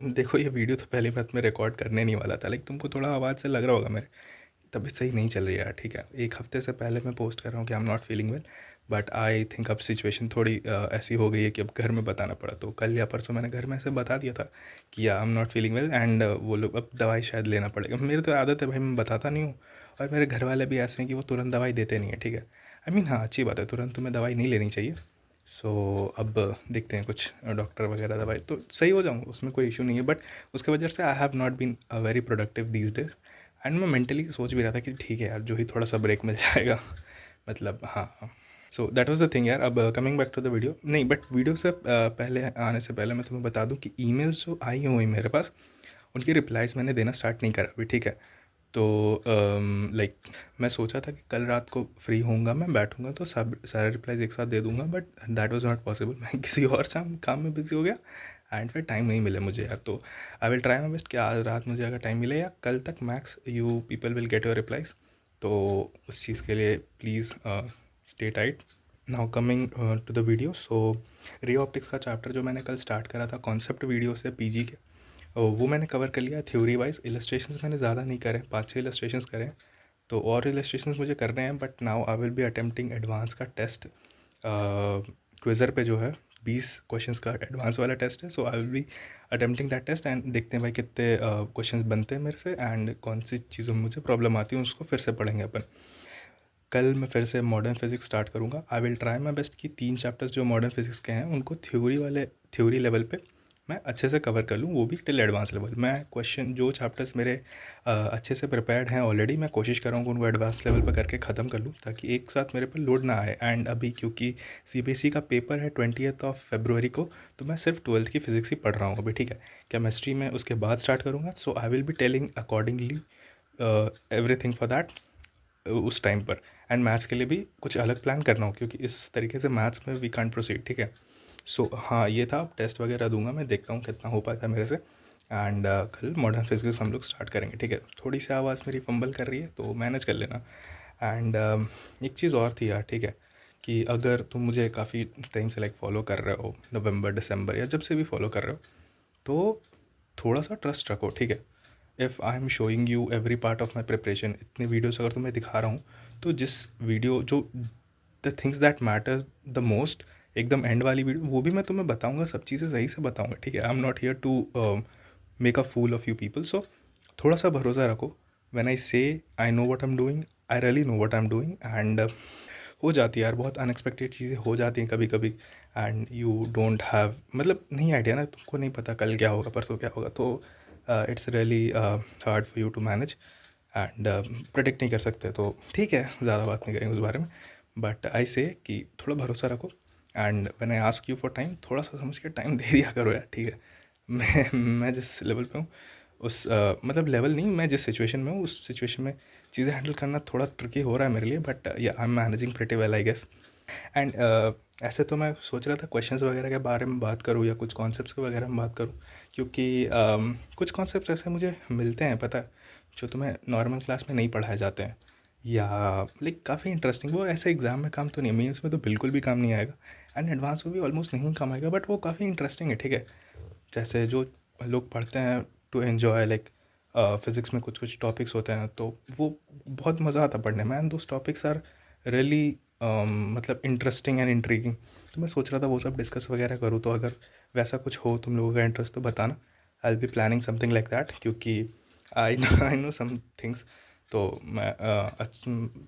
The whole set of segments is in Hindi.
देखो ये वीडियो तो पहली बात मैं रिकॉर्ड करने नहीं वाला था, लेकिन तुमको थोड़ा आवाज़ से लग रहा होगा मेरे तबीयत सही नहीं चल रही है यार, ठीक है। एक हफ्ते से पहले मैं पोस्ट कर रहा हूँ कि आई am not feeling well, but I think अब सिचुएशन थोड़ी ऐसी हो गई है कि अब घर में बताना पड़ा। तो कल या परसों मैंने घर में ऐसे बता दिया था कि आई am not feeling well, and वो लोग अब दवाई शायद लेना पड़ेगा। मेरी तो आदत है भाई, मैं बताता नहीं हूँ, और मेरे घर वाले भी ऐसे हैं कि वो तुरंत दवाई देते नहीं है, ठीक है। आई मीन हाँ, अच्छी बात है, तुरंत तुम्हें दवाई नहीं लेनी चाहिए। सो अब देखते हैं, कुछ डॉक्टर वगैरह दवाई तो सही हो जाऊँगा, उसमें कोई इशू नहीं है। बट उसके वजह से I have not been very productive these days, and मैं मेंटली सोच भी रहा था कि ठीक है यार, जो ही थोड़ा सा ब्रेक मिल जाएगा। मतलब हाँ। So that was the thing यार। अब coming back to the video, नहीं बट वीडियो से पहले आने से पहले मैं तुम्हें बता दूं कि ईमेल्स जो आई हुई मेरे पास, उनकी रिप्लाइज़ मैंने देना स्टार्ट नहीं करा अभी, ठीक है। तो लाइक मैं सोचा था कि कल रात को फ्री होऊंगा, मैं बैठूंगा तो सब सारे रिप्लाइज एक साथ दे दूंगा, but that was not possible. मैं किसी और काम में बिजी हो गया, एंड फिर टाइम नहीं मिले मुझे यार। तो I will try my best कि आज रात मुझे अगर टाइम मिले या कल तक max, you people will get your replies. तो उस चीज़ के लिए please stay tight. Now coming to the video. So ray optics का चैप्टर जो मैंने कल स्टार्ट करा था कॉन्सेप्ट वीडियो से पीजी के, वो मैंने कवर कर लिया थ्योरी वाइज। इलस्ट्रेशंस मैंने ज़्यादा नहीं करे, 5-6 इलस्ट्रेशंस करें। तो और इलस्ट्रेशंस मुझे करने हैं, but now I will be attempting advance का टेस्ट। क्विज़र पे जो है 20 क्वेश्चंस का एडवांस वाला टेस्ट है। So I will be attempting that test, and देखते हैं भाई कितने क्वेश्चंस बनते हैं मेरे से, एंड कौन सी चीज़ों में मुझे प्रॉब्लम आती है उसको फिर से पढ़ेंगे अपन। कल मैं फिर से मॉडर्न फिजिक्स स्टार्ट करूँगा। I will try my best कि 3 चैप्टर्स जो मॉडर्न फिजिक्स के हैं उनको थ्योरी लेवल पे मैं अच्छे से कवर कर लूँ, वो भी टिल एडवांस लेवल। मैं क्वेश्चन जो चैप्टर्स मेरे अच्छे से प्रिपेयर्ड हैं ऑलरेडी, मैं कोशिश कर रहा हूँ कि उनको एडवांस लेवल पर करके ख़त्म कर लूँ, ताकि एक साथ मेरे पर लोड ना आए। एंड अभी क्योंकि सीबीएसई का पेपर है 20th ऑफ February को, तो मैं सिर्फ 12th की फिजिक्स ही पढ़ रहा हूँ अभी, ठीक है। केमिस्ट्री में उसके बाद स्टार्ट करूँगा। So I will be telling accordingly everything for that उस टाइम पर। एंड मैथ्स के लिए भी कुछ अलग प्लान करना हो, क्योंकि इस तरीके से मैथ्स में वी कांट प्रोसीड, ठीक है। सो हाँ, ये था। अब टेस्ट वगैरह दूंगा, मैं देखता हूँ कितना हो पाता है मेरे से। एंड कल मॉडर्न फिजिक्स हम लोग स्टार्ट करेंगे, ठीक है। थोड़ी सी आवाज़ मेरी फंबल कर रही है तो मैनेज कर लेना। एंड एक चीज़ और थी यार, ठीक है, कि अगर तुम मुझे काफ़ी टाइम से लाइक फॉलो कर रहे हो, नवंबर दिसंबर या जब से भी फॉलो कर रहे हो, तो थोड़ा सा ट्रस्ट रखो, ठीक है। If I am showing you every part of my preparation, इतनी वीडियोस अगर तुम्हें दिखा रहा हूँ, तो जिस वीडियो जो the things that matter the most, एकदम एंड वाली वीडियो, वो भी मैं तुम्हें बताऊंगा, सब चीज़ें सही से बताऊंगा, ठीक है। I am not here to make a fool of you people. So थोड़ा सा भरोसा रखो। When I say I know what I am doing, I really know what I am doing. And हो जाती है यार, बहुत अनएक्सपेक्टेड चीज़ें हो जाती हैं कभी कभी, एंड यू डोंट हैव, मतलब नहीं आइडिया ना, तुमको नहीं पता कल क्या होगा परसों क्या होगा, तो it's really hard for you to manage, and predict नहीं कर सकते। तो ठीक है, ज़्यादा बात नहीं करेंगे उस बारे में, बट आई से कि थोड़ा भरोसा रखो। And when I ask you for time, थोड़ा सा समझ के टाइम दे दिया करो यार, ठीक है। मैं जिस लेवल पे हूँ उस मतलब लेवल नहीं, मैं जिस सिचुएशन में हूँ उस सिचुएशन में चीज़ें हैंडल करना थोड़ा ट्रिकी हो रहा है मेरे लिए, but yeah I am managing pretty well I guess. And ऐसे तो मैं सोच रहा था क्वेश्चंस वगैरह के बारे में बात करूँ या कुछ कॉन्सेप्ट्स के वगैरह में बात करूँ, क्योंकि कुछ कॉन्सेप्ट्स ऐसे मुझे मिलते हैं, पता है, जो तुम्हें नॉर्मल क्लास में नहीं पढ़ाए जाते हैं, या लाइक काफ़ी इंटरेस्टिंग। वो ऐसे एग्ज़ाम में काम तो नहीं, मेंस में तो बिल्कुल भी काम नहीं आएगा, एंड एडवांस में भी ऑलमोस्ट नहीं काम आएगा, बट वो काफ़ी इंटरेस्टिंग है, ठीक है। जैसे जो लोग पढ़ते हैं टू एन्जॉय, लाइक फिज़िक्स में कुछ कुछ टॉपिक्स होते हैं तो वो बहुत मज़ा आता है पढ़ने में, and those topics are really मतलब इंटरेस्टिंग एंड इंट्रीगिंग। तो मैं सोच रहा था वो सब डिस्कस वगैरह करूँ, तो अगर वैसा कुछ हो तुम लोगों का इंटरेस्ट तो बताना। आई will B planning something like that, क्योंकि आई नो सम थिंग्स, तो मैं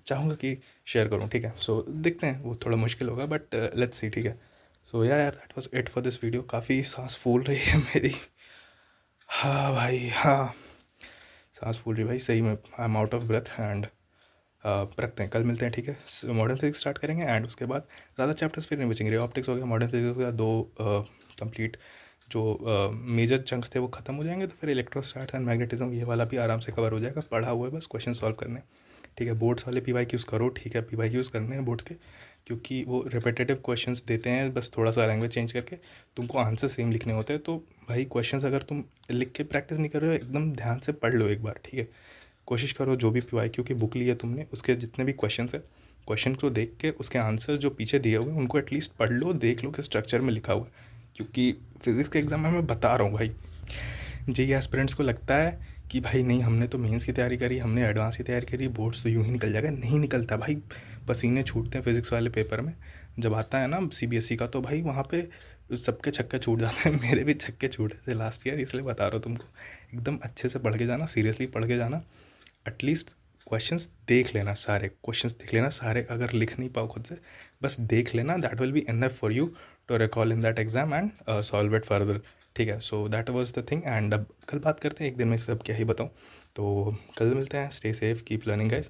चाहूँगा कि शेयर करूँ, ठीक है। सो देखते हैं, वो थोड़ा मुश्किल होगा, बट लेट्स सी, ठीक है। सो यार that was it for this video. काफ़ी सांस फूल रही है मेरी। हाँ भाई हाँ, सांस फूल रही है भाई सही में, I am out of breath. And रखते हैं, कल मिलते हैं, ठीक है। मॉडर्न फिजिक्स स्टार्ट करेंगे, एंड उसके बाद ज़्यादा चैप्टर्स फिर नहीं बचेंगे। रे ऑप्टिक्स हो गया, मॉडर्न फिजिक्स हो गया, दो कंप्लीट जो मेजर चंक्स थे वो खत्म हो जाएंगे, तो फिर इलेक्ट्रोस्टैट्स एंड मैग्नेटिज्म ये वाला भी आराम से कवर हो जाएगा। पढ़ा हुआ है, बस क्वेश्चन सॉल्व करने, ठीक है। बोर्ड्स वाले पीवाईक्यूज़ करो, ठीक है, पीवाईक्यूज़ करने हैं बोर्ड्स के, क्योंकि वो रिपीटेटिव क्वेश्चंस देते हैं, बस थोड़ा सा लैंग्वेज चेंज करके तुमको आंसर सेम लिखने होते हैं। तो भाई क्वेश्चंस अगर तुम लिख के प्रैक्टिस नहीं कर रहे हो, एकदम ध्यान से पढ़ लो एक बार, ठीक है। कोशिश करो जो भी पीवाईक्यू की बुक ली है तुमने, उसके जितने भी क्वेश्चंस है, क्वेश्चन को देख के उसके आंसर जो पीछे दिए हुए हैं उनको एटलीस्ट पढ़ लो, देख लो कि स्ट्रक्चर में लिखा हुआ है, क्योंकि फिज़िक्स के एग्ज़ाम में मैं बता रहा हूँ भाई, जेईई एस्पिरेंट्स को लगता है कि भाई नहीं, हमने तो मेंस की तैयारी करी, हमने एडवांस की तैयारी करी, बोर्ड्स तो यूँ ही निकल जाएगा। नहीं निकलता भाई, पसीने छूटते हैं फिज़िक्स वाले पेपर में। जब आता है ना सीबीएसई का, तो भाई वहाँ पे सबके छक्के छूट जाते हैं। मेरे भी छक्के छूटे थे लास्ट ईयर, इसलिए बता रहा हूँ तुमको। एकदम अच्छे से पढ़ के जाना, सीरियसली पढ़ के जाना। एटलीस्ट क्वेश्चंस देख लेना, सारे क्वेश्चंस देख लेना सारे। अगर लिख नहीं पाओ खुद से, बस देख लेना, that will be enough for you to recall in that exam and solve it further. ठीक है, so that was the thing. And अब कल बात करते हैं, एक दिन में सब क्या ही बताऊँ। तो कल मिलते हैं, stay safe, keep learning guys.